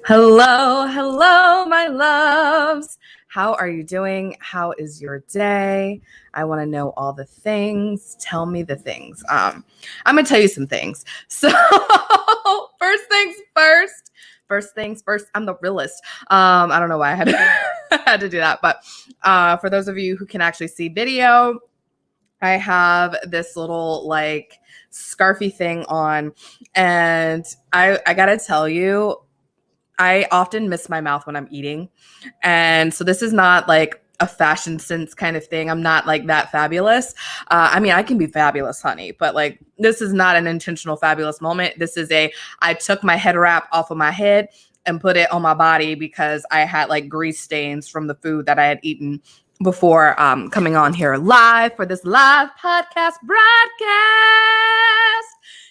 Hello, hello, my loves. How are you doing? How is your day? I want to know all the things. Tell me the things. I'm gonna tell you some things. So, first things first. First things first. I'm the realist. I don't know why I had to, had to do that, but for those of you who can actually see video, I have this little like scarfy thing on, and I gotta tell you, I often miss my mouth when I'm eating. And so this is not like a fashion sense kind of thing. I'm not like that fabulous. I mean, I can be fabulous, honey, but like this is not an intentional fabulous moment. This is I took my head wrap off of my head and put it on my body because I had like grease stains from the food that I had eaten before coming on here live for this live podcast broadcast.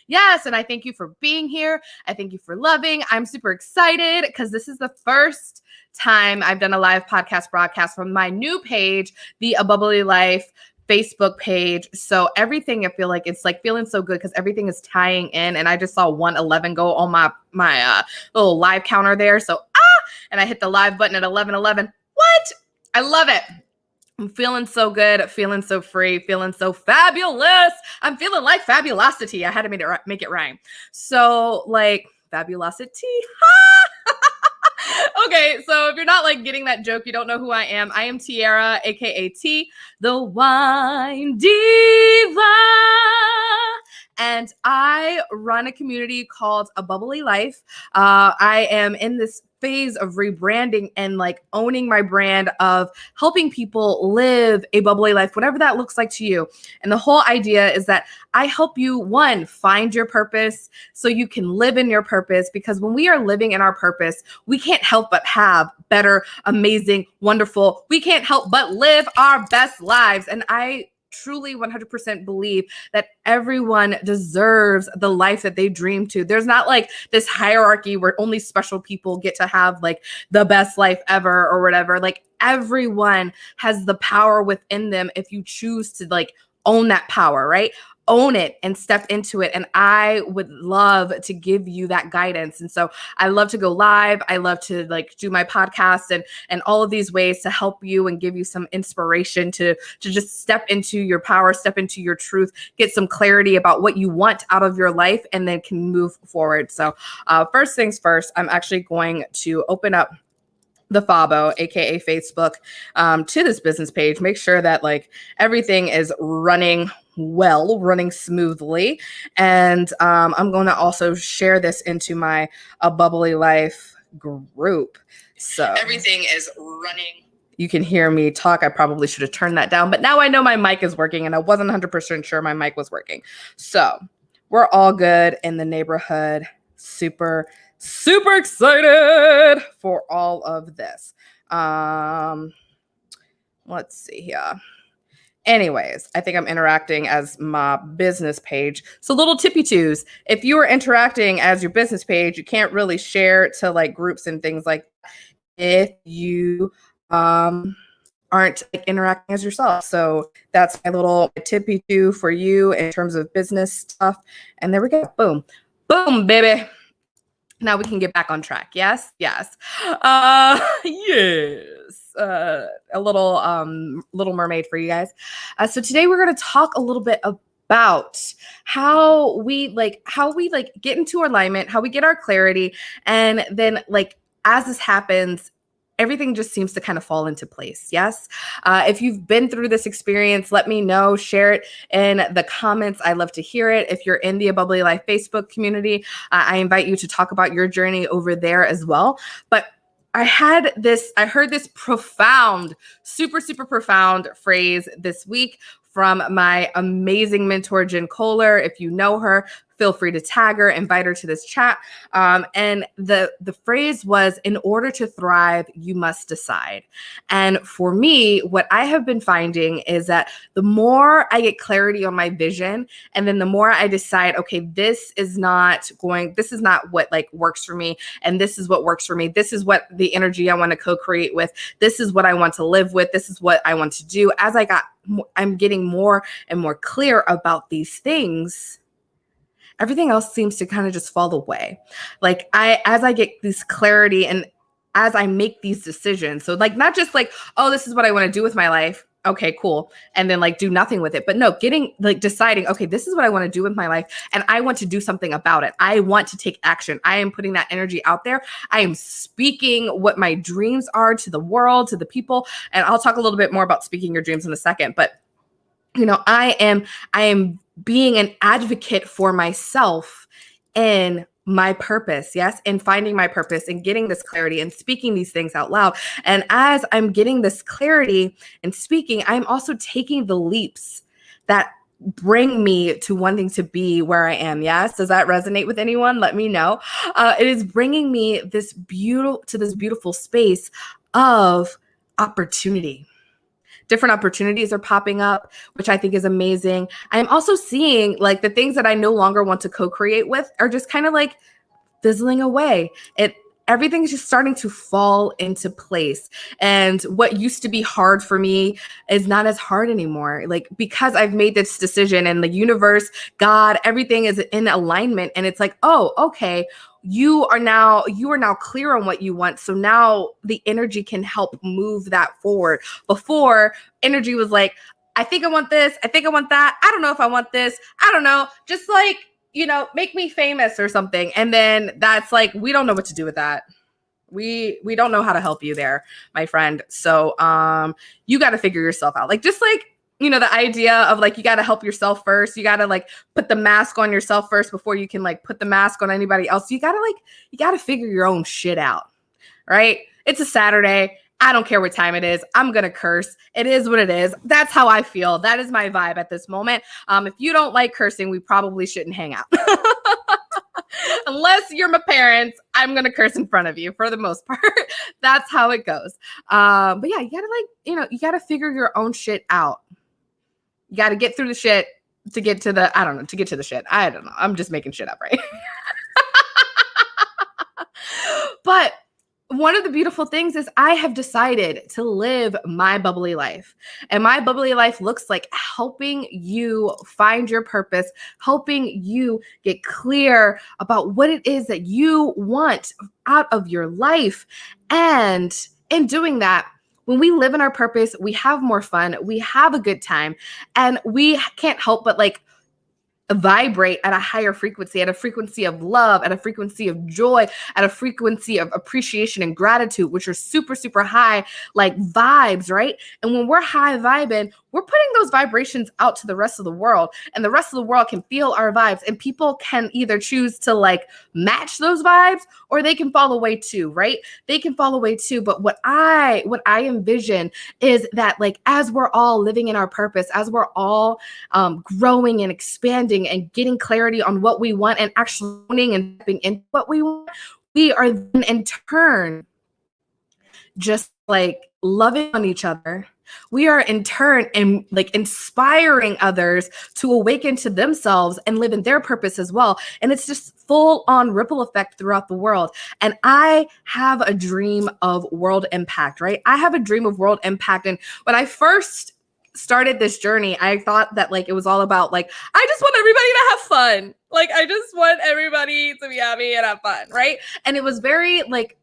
Yes, and I thank you for being here. I thank you for loving. I'm super excited because this is the first time I've done a live podcast broadcast from my new page, the A Bubbly Life Facebook page. So everything, I feel like it's like feeling so good because everything is tying in. And I just saw 111 go on my little live counter there. So and I hit the live button at 11:11. What? I love it. I'm feeling so good, feeling so free, feeling so fabulous. I'm feeling like fabulosity. I had to make it rhyme. So like fabulosity. Okay, so if you're not like getting that joke, you don't know who I am. I am Tiara, aka T, the Wine Diva. And I run a community called A Bubbly Life. I am in this phase of rebranding and like owning my brand of helping people live a bubbly life, whatever that looks like to you. And the whole idea is that I help you, one, find your purpose so you can live in your purpose, because when we are living in our purpose, we can't help but have better, amazing, wonderful, we can't help but live our best lives. And I truly 100% believe that everyone deserves the life that they dream to. There's not like this hierarchy where only special people get to have like the best life ever or whatever. Like everyone has the power within them if you choose to like own that power, right? Own it and step into it. And I would love to give you that guidance. And so I love to go live. I love to like do my podcast and all of these ways to help you and give you some inspiration to just step into your power, step into your truth, get some clarity about what you want out of your life, and then can move forward. So first things first, I'm actually going to open up the Fabo, aka Facebook, to this business page. Make sure that like everything is running well, running smoothly. And I'm going to also share this into my A Bubbly Life group. So everything is running. You can hear me talk. I probably should have turned that down, but now I know my mic is working, and I wasn't 100% sure my mic was working. So we're all good in the neighborhood. Super excited for all of this. Let's see here. Anyways, I think I'm interacting as my business page. So little tippy twos. If you are interacting as your business page, you can't really share to like groups and things like that if you aren't like interacting as yourself. So that's my little tippy two for you in terms of business stuff. And there we go. Boom. Boom, baby. Now we can get back on track. Yes. Yes. Yes. A little mermaid for you guys. So today we're going to talk a little bit about how we get into alignment, how we get our clarity, and then like as this happens, everything just seems to kind of fall into place. Yes. If you've been through this experience, let me know, share it in the comments. I love to hear it. If you're in the A Bubbly Life Facebook community, I invite you to talk about your journey over there as well. But I heard this profound, super profound phrase this week from my amazing mentor, Jen Kohler. If you know her, feel free to tag her, invite her to this chat. And the phrase was, in order to thrive, you must decide. And for me, what I have been finding is that the more I get clarity on my vision, and then the more I decide, okay, this is not what like works for me. And this is what works for me. This is what the energy I want to co-create with. This is what I want to live with. This is what I want to do. I'm getting more and more clear about these things. everything else seems to kind of just fall away. Like as I get this clarity and as I make these decisions, so like not just like, oh, this is what I want to do with my life. Okay, cool. And then like do nothing with it. But no, getting like deciding, okay, this is what I want to do with my life. And I want to do something about it. I want to take action. I am putting that energy out there. I am speaking what my dreams are to the world, to the people. And I'll talk a little bit more about speaking your dreams in a second. But I am being an advocate for myself in my purpose, yes, and finding my purpose and getting this clarity and speaking these things out loud. And as I'm getting this clarity and speaking, I'm also taking the leaps that bring me to wanting to be where I am. Yes. Does that resonate with anyone? Let me know. It is bringing me this beautiful space of opportunity. Different opportunities are popping up, which I think is amazing. I'm also seeing like the things that I no longer want to co-create with are just kind of like fizzling away. Everything's just starting to fall into place. And what used to be hard for me is not as hard anymore. Like, because I've made this decision and the universe, God, everything is in alignment. And it's like, oh, okay, you are now clear on what you want. So now the energy can help move that forward. Before, energy was like, I think I want this. I think I want that. I don't know if I want this. I don't know. Just like, make me famous or something. And then that's like, we don't know what to do with that. We don't know how to help you there, my friend. So you got to figure yourself out. Like, just like, the idea of like, you got to help yourself first. You got to like put the mask on yourself first before you can like put the mask on anybody else. You got to figure your own shit out, right? It's a Saturday. I don't care what time it is. I'm going to curse. It is what it is. That's how I feel. That is my vibe at this moment. If you don't like cursing, we probably shouldn't hang out. Unless you're my parents, I'm going to curse in front of you for the most part. That's how it goes. But yeah, you got to you got to figure your own shit out. You got to get through the shit to get to the, to get to the shit. I don't know. I'm just making shit up, right? But one of the beautiful things is I have decided to live my bubbly life. And my bubbly life looks like helping you find your purpose, helping you get clear about what it is that you want out of your life. And in doing that, when we live in our purpose, we have more fun, we have a good time, and we can't help but like vibrate at a higher frequency, at a frequency of love, at a frequency of joy, at a frequency of appreciation and gratitude, which are super, super high, like vibes, right? And when we're high vibing, we're putting those vibrations out to the rest of the world, and the rest of the world can feel our vibes, and people can either choose to like match those vibes or they can fall away too, right? They can fall away too. But what I envision is that like, as we're all living in our purpose, as we're all growing and expanding and getting clarity on what we want and actually owning and stepping into what we want, we are then in turn just like loving on each other. We are in turn and like inspiring others to awaken to themselves and live in their purpose as well. And it's just full on ripple effect throughout the world. And I have a dream of world impact, right? I have a dream of world impact. And when I first started this journey, I thought that like it was all about like, I just want everybody to have fun. Like, I just want everybody to be happy and have fun, right? And it was very like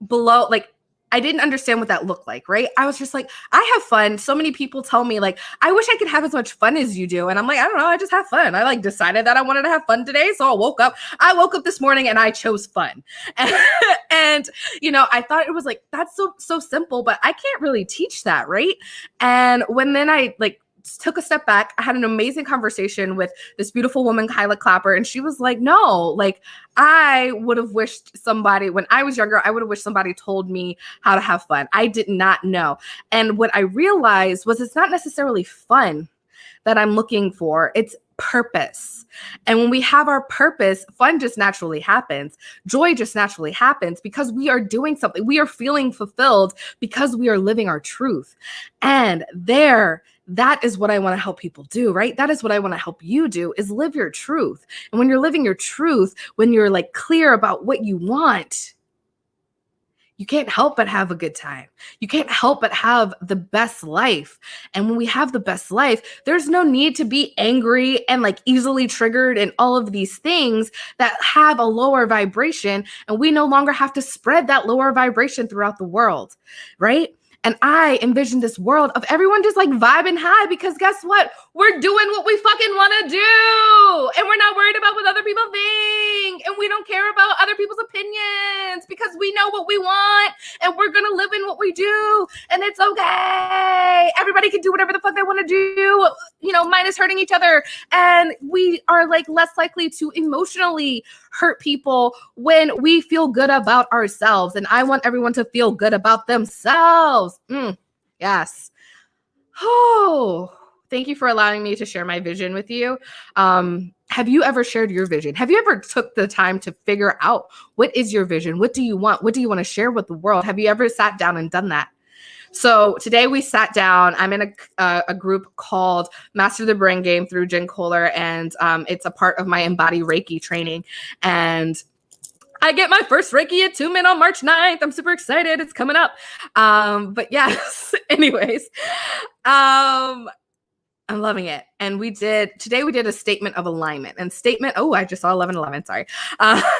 below, like, I didn't understand what that looked like, right? I was just like, I have fun. So many people tell me like, I wish I could have as much fun as you do. And I'm like, I don't know. I just have fun. I like decided that I wanted to have fun today. So I woke up this morning and I chose fun. And I thought it was like, that's so simple, but I can't really teach that, right? And when then I like took a step back, I had an amazing conversation with this beautiful woman, Kyla Clapper. And she was like, no, like I would have wished somebody, when I was younger, I would have wished somebody told me how to have fun. I did not know. And what I realized was it's not necessarily fun that I'm looking for. It's purpose. And when we have our purpose, fun just naturally happens. Joy just naturally happens because we are doing something. We are feeling fulfilled because we are living our truth. And that is what I want to help people do, right? That is what I want to help you do, is live your truth. And when you're living your truth, when you're like clear about what you want you can't help but have a good time. You can't help but have the best life. And when we have the best life, there's no need to be angry and like easily triggered and all of these things that have a lower vibration. And we no longer have to spread that lower vibration throughout the world, right? And I envision this world of everyone just like vibing high, because guess what? We're doing what we fucking want to do. And we're not worried about what other people think. And we don't care about other people's opinions because we know what we want and we're going to live in what we do. And it's okay. Everybody can do whatever the fuck they want to do, minus hurting each other. And we are like less likely to emotionally hurt people when we feel good about ourselves. And I want everyone to feel good about themselves. Yes. Oh, thank you for allowing me to share my vision with you. Have you ever shared your vision? Have you ever took the time to figure out what is your vision? What do you want? What do you want to share with the world? Have you ever sat down and done that? So today we sat down. I'm in a group called Master the Brain Game through Jen Kohler, and it's a part of my Embody Reiki training. And I get my first Reiki attunement on March 9th. I'm super excited. It's coming up. But yes, anyways, I'm loving it. And today we did a statement of alignment I just saw 11:11, sorry.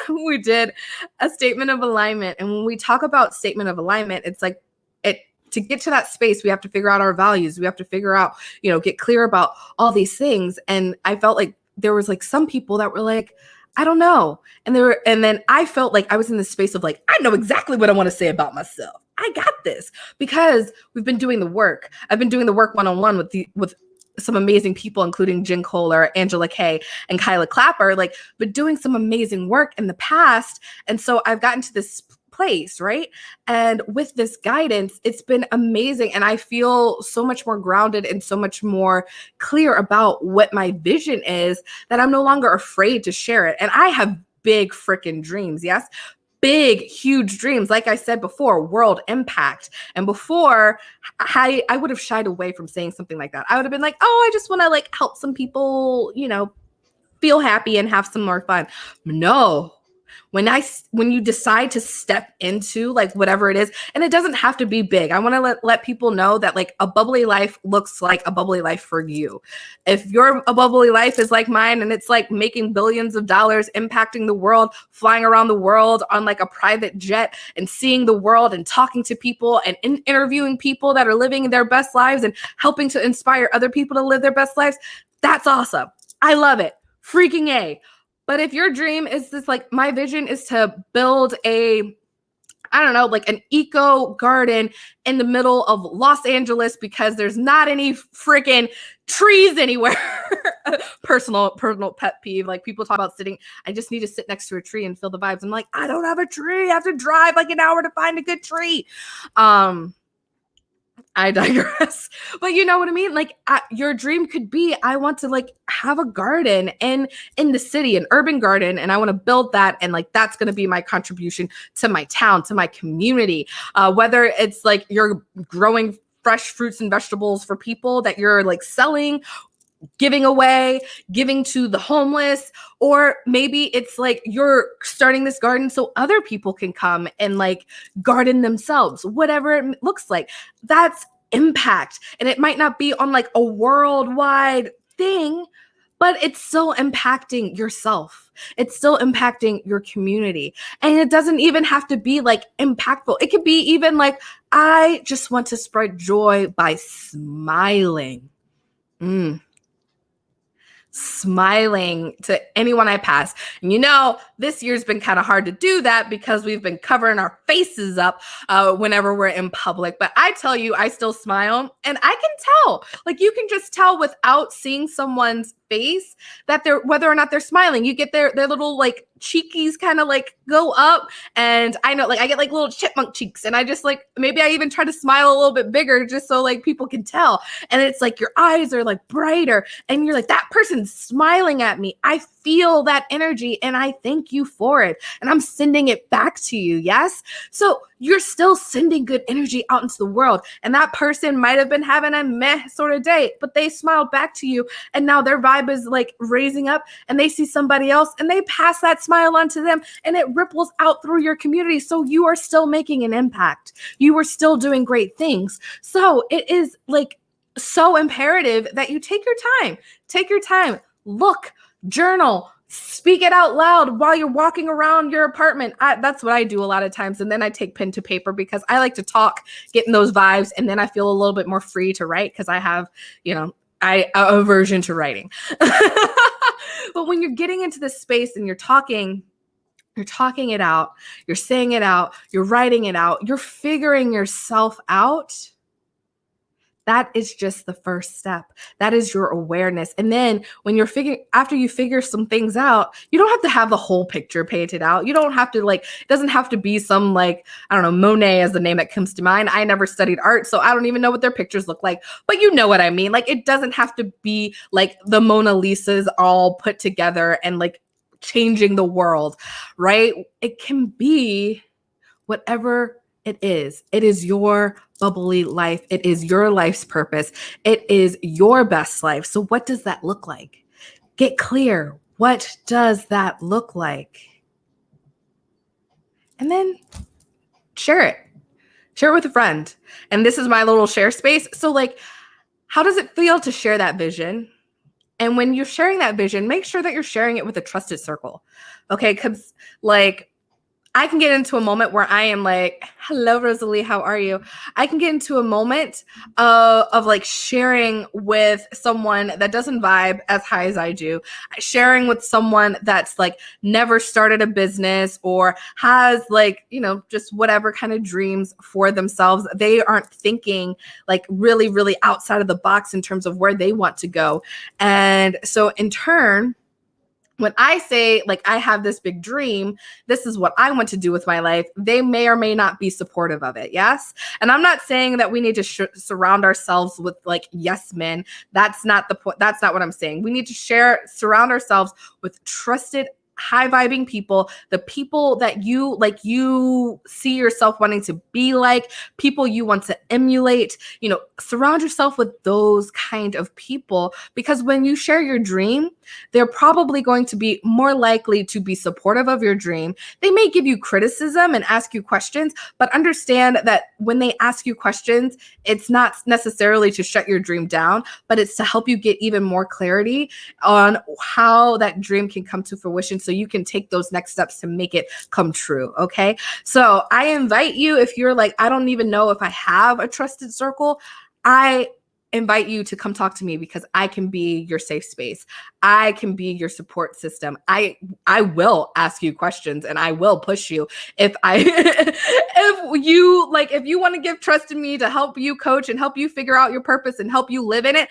We did a statement of alignment. And when we talk about statement of alignment, it's like to get to that space, we have to figure out our values. We have to figure out, get clear about all these things. And I felt like there was like some people that were like, I don't know. And then I felt like I was in this space of like, I know exactly what I want to say about myself. I got this, because we've been doing the work. I've been doing the work one-on-one with some amazing people, including Jen Kohler, Angela Kay, and Kyla Clapper, but doing some amazing work in the past. And so I've gotten to this place, right? And with this guidance, it's been amazing. And I feel so much more grounded and so much more clear about what my vision is, that I'm no longer afraid to share it. And I have big freaking dreams. Yes. Big, huge dreams. Like I said before, world impact. And before, I would have shied away from saying something like that. I would have been like, oh, I just want to help some people, feel happy and have some more fun. No. When you decide to step into whatever it is, and it doesn't have to be big. I want to let people know that a bubbly life looks like a bubbly life for you. If your a bubbly life is like mine, and it's making billions of dollars, impacting the world, flying around the world on a private jet and seeing the world and talking to people and interviewing people that are living their best lives and helping to inspire other people to live their best lives, that's awesome. I love it. Freaking A. But if your dream is this, my vision is to build an eco garden in the middle of Los Angeles because there's not any freaking trees anywhere. Personal pet peeve. People talk about I just need to sit next to a tree and feel the vibes. I'm like, I don't have a tree. I have to drive an hour to find a good tree. I digress. But you know what I mean? Your dream could be, I want to have a garden in the city, an urban garden, and I want to build that. And that's going to be my contribution to my town, to my community. Whether it's you're growing fresh fruits and vegetables for people that you're selling, giving away, giving to the homeless, or maybe it's you're starting this garden so other people can come and garden themselves, whatever it looks like. That's impact. And it might not be on a worldwide thing, but it's still impacting yourself. It's still impacting your community. And it doesn't even have to be impactful. It could be even I just want to spread joy by smiling. Smiling to anyone I pass. And this year's been kind of hard to do that because we've been covering our faces up whenever we're in public. But I tell you, I still smile, and I can tell. You can just tell without seeing someone's face that whether or not they're smiling. You get their little cheekies kind of go up, and I know I get little chipmunk cheeks, and I just maybe I even try to smile a little bit bigger just so people can tell. And it's your eyes are brighter, and you're that person's smiling at me. I feel that energy, and I thank you for it, and I'm sending it back to you. Yes. So you're still sending good energy out into the world. And that person might have been having a meh sort of day, but they smiled back to you. And now their vibe is like raising up, and they see somebody else and they pass that smile on to them, and it ripples out through your community. So you are still making an impact. You are still doing great things. So it is like so imperative that you take your time, look, journal, speak it out loud while you're walking around your apartment. That's what I do a lot of times. And then I take pen to paper because I like to talk, get in those vibes. And then I feel a little bit more free to write because I have, a aversion to writing. But when you're getting into this space and you're talking it out, you're saying it out, you're writing it out, you're figuring yourself out. That is just the first step. That is your awareness. And then when after you figure some things out, you don't have to have the whole picture painted out. You don't have to it doesn't have to be some I don't know, Monet is the name that comes to mind. I never studied art, so I don't even know what their pictures look like, but you know what I mean? It doesn't have to be like the Mona Lisas all put together and changing the world, right? It can be whatever it is. It is your bubbly life. It is your life's purpose. It is your best life. So what does that look like? Get clear. What does that look like? And then share it. Share it with a friend. And this is my little share space. So how does it feel to share that vision? And when you're sharing that vision, make sure that you're sharing it with a trusted circle. Okay? Because I can get into a moment where I am hello, Rosalie, how are you? I can get into a moment of sharing with someone that doesn't vibe as high as I do, sharing with someone that's never started a business or has just whatever kind of dreams for themselves. They aren't thinking really, really outside of the box in terms of where they want to go. And so in turn, when I say I have this big dream, this is what I want to do with my life, they may or may not be supportive of it. Yes. And I'm not saying that we need to surround ourselves with yes men. That's not the point. That's not what I'm saying. We need to surround ourselves with trusted, high vibing people, the people that you see yourself wanting to be people you want to emulate, surround yourself with those kind of people, because when you share your dream, they're probably going to be more likely to be supportive of your dream. They may give you criticism and ask you questions, but understand that when they ask you questions, it's not necessarily to shut your dream down, but it's to help you get even more clarity on how that dream can come to fruition so you can take those next steps to make it come true. Okay. So I invite you, if you're I don't even know if I have a trusted circle, I invite you to come talk to me, because I can be your safe space. I can be your support system. I will ask you questions and I will push you if you want to give trust in me to help you coach and help you figure out your purpose and help you live in it.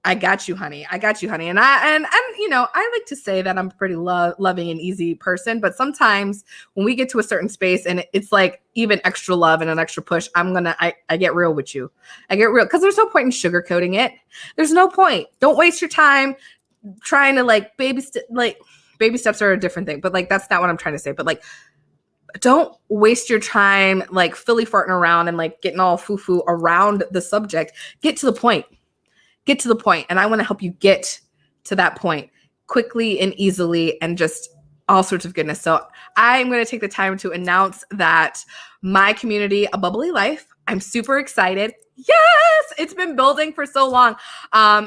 I got you, honey. I got you, honey. And I like to say that I'm a pretty loving and easy person, but sometimes when we get to a certain space and it's even extra love and an extra push, I get real with you. I get real, because there's no point in sugarcoating it. There's no point. Don't waste your time trying to baby steps are a different thing, but that's not what I'm trying to say. But don't waste your time filly farting around and getting all foo-foo around the subject. Get to the point. Get to the point. And I want to help you get to that point quickly and easily and just all sorts of goodness. So I'm going to take the time to announce that my community, A Bubbly Life, I'm super excited. Yes, it's been building for so long.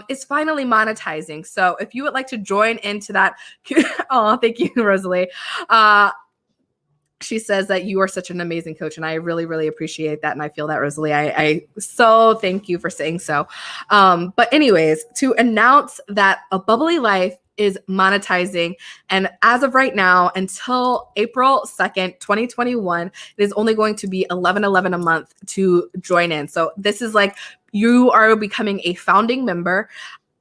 It's finally monetizing. So if you would like to join into that, oh, thank you, Rosalie. She says that you are such an amazing coach, and I really, really appreciate that. And I feel that, Rosalie. I so thank you for saying so. But anyways, to announce that A Bubbly Life is monetizing, and as of right now, until April 2nd, 2021, it is only going to be $11.11 a month to join in. So this is you are becoming a founding member.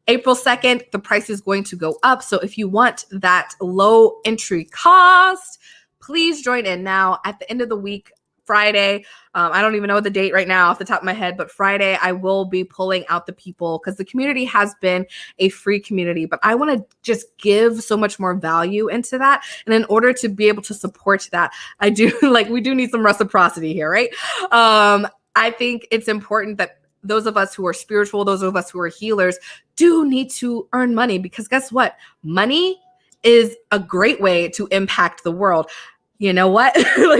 April 2nd, the price is going to go up. So if you want that low entry cost, please join in now. At the end of the week, Friday. I don't even know the date right now off the top of my head, but Friday I will be pulling out the people because the community has been a free community, but I want to just give so much more value into that. And in order to be able to support that, I do we do need some reciprocity here, right? I think it's important that those of us who are spiritual, those of us who are healers do need to earn money, because guess what? Money is a great way to impact the world. You know what?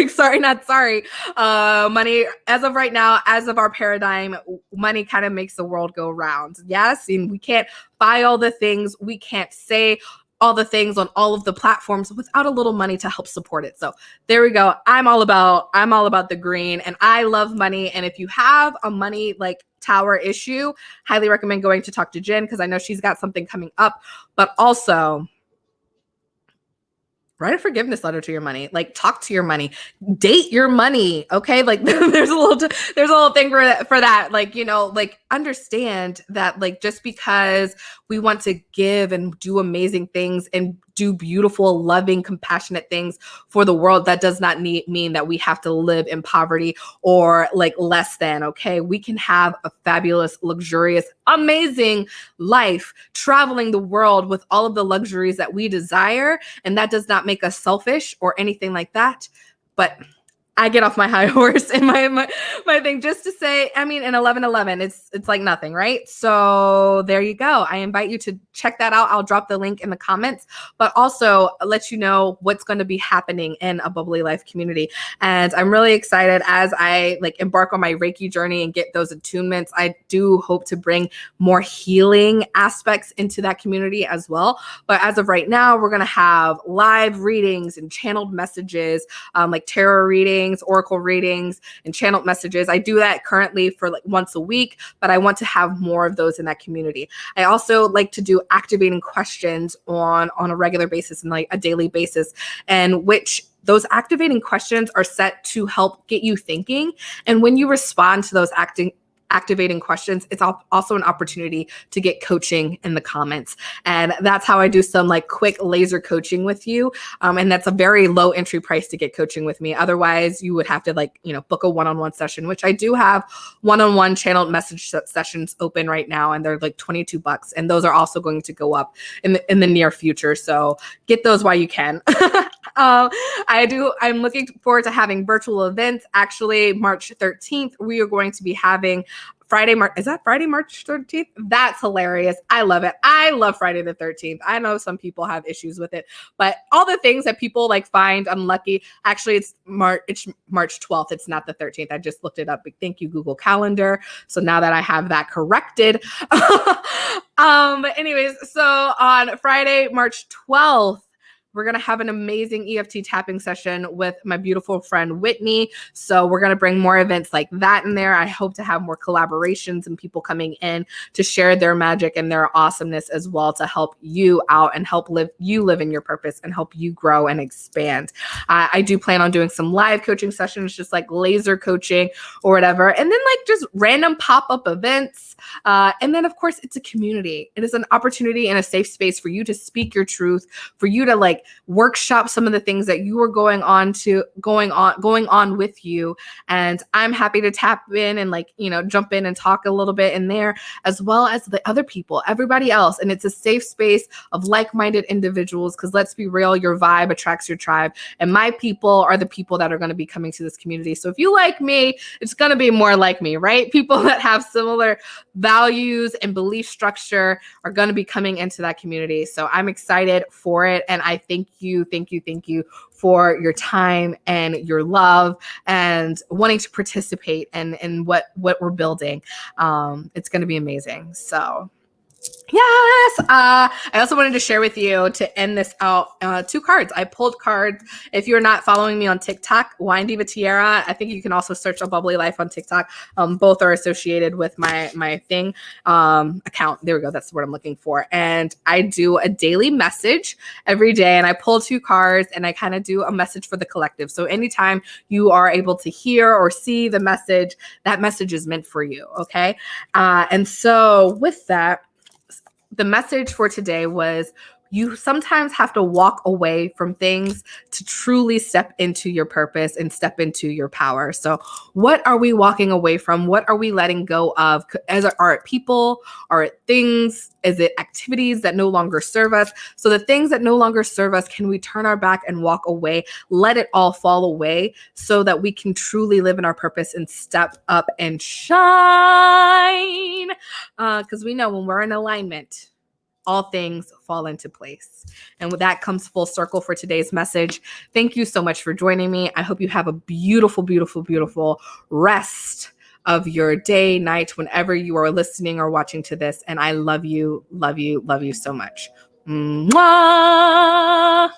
Sorry, not sorry. Money, as of right now, as of our paradigm, money kind of makes the world go round. Yes. And we can't buy all the things. We can't say all the things on all of the platforms without a little money to help support it. So there we go. I'm all about the green, and I love money. And if you have a money tower issue, highly recommend going to talk to Jen, because I know she's got something coming up. But also, write a forgiveness letter to your money. Talk to your money, date your money. Okay. There's a little thing for that. Understand that just because we want to give and do amazing things and do beautiful, loving, compassionate things for the world, that does not mean that we have to live in poverty or less than. Okay. We can have a fabulous, luxurious, amazing life traveling the world with all of the luxuries that we desire. And that does not make us selfish or anything like that. But I get off my high horse in my thing just to say, in 11/11, it's like nothing, right? So there you go. I invite you to check that out. I'll drop the link in the comments, but also let you know what's going to be happening in a Bubbly Life community. And I'm really excited as I embark on my Reiki journey and get those attunements. I do hope to bring more healing aspects into that community as well. But as of right now, we're going to have live readings and channeled messages, tarot readings, oracle readings, and channeled messages. I do that currently for once a week, but I want to have more of those in that community. I also like to do activating questions on a regular basis and a daily basis, and which those activating questions are set to help get you thinking. And when you respond to those activating questions, it's also an opportunity to get coaching in the comments. And that's how I do some quick laser coaching with you. And that's a very low entry price to get coaching with me. Otherwise, you would have to book a one-on-one session, which I do have one-on-one channeled message sessions open right now. And they're $22. And those are also going to go up in the near future. So get those while you can. I'm looking forward to having virtual events. Actually, March 13th, we are going to be having is that Friday, March 13th? That's hilarious. I love it. I love Friday the 13th. I know some people have issues with it, but all the things that people find unlucky, actually it's March 12th. It's not the 13th. I just looked it up. Thank you, Google Calendar. So now that I have that corrected. But anyways, so on Friday, March 12th, we're going to have an amazing EFT tapping session with my beautiful friend, Whitney. So we're going to bring more events like that in there. I hope to have more collaborations and people coming in to share their magic and their awesomeness as well, to help you out and help you live in your purpose and help you grow and expand. I do plan on doing some live coaching sessions, just laser coaching or whatever. And then just random pop-up events. And then of course it's a community. It is an opportunity and a safe space for you to speak your truth, for you to workshop some of the things that you are going on with you. And I'm happy to tap in and jump in and talk a little bit in there, as well as the other people, everybody else. And it's a safe space of like-minded individuals, because let's be real, your vibe attracts your tribe. And my people are the people that are going to be coming to this community. So if you like me, it's going to be more like me, right? People that have similar values and belief structure are going to be coming into that community. So I'm excited for it. And I thank you for your time and your love and wanting to participate in what we're building. It's going to be amazing. So yes. I also wanted to share with you, to end this out, 2 cards. I pulled cards. If you're not following me on TikTok, Wine Diva Tiara. I think you can also search A Bubbly Life on TikTok. Both are associated with my thing account. There we go. That's the word I'm looking for. And I do a daily message every day, and I pull 2 cards, and I kind of do a message for the collective. So anytime you are able to hear or see the message, that message is meant for you. Okay. And so with that, the message for today was You sometimes have to walk away from things to truly step into your purpose and step into your power. So, what are we walking away from? What are we letting go of? Are it people? Are it things? Is it activities that no longer serve us? So, the things that no longer serve us, can we turn our back and walk away? Let it all fall away so that we can truly live in our purpose and step up and shine. Because we know when we're in alignment, all things fall into place. And with that comes full circle for today's message. Thank you so much for joining me. I hope you have a beautiful, beautiful, beautiful rest of your day, night, whenever you are listening or watching to this. And I love you, love you, love you so much. Mwah!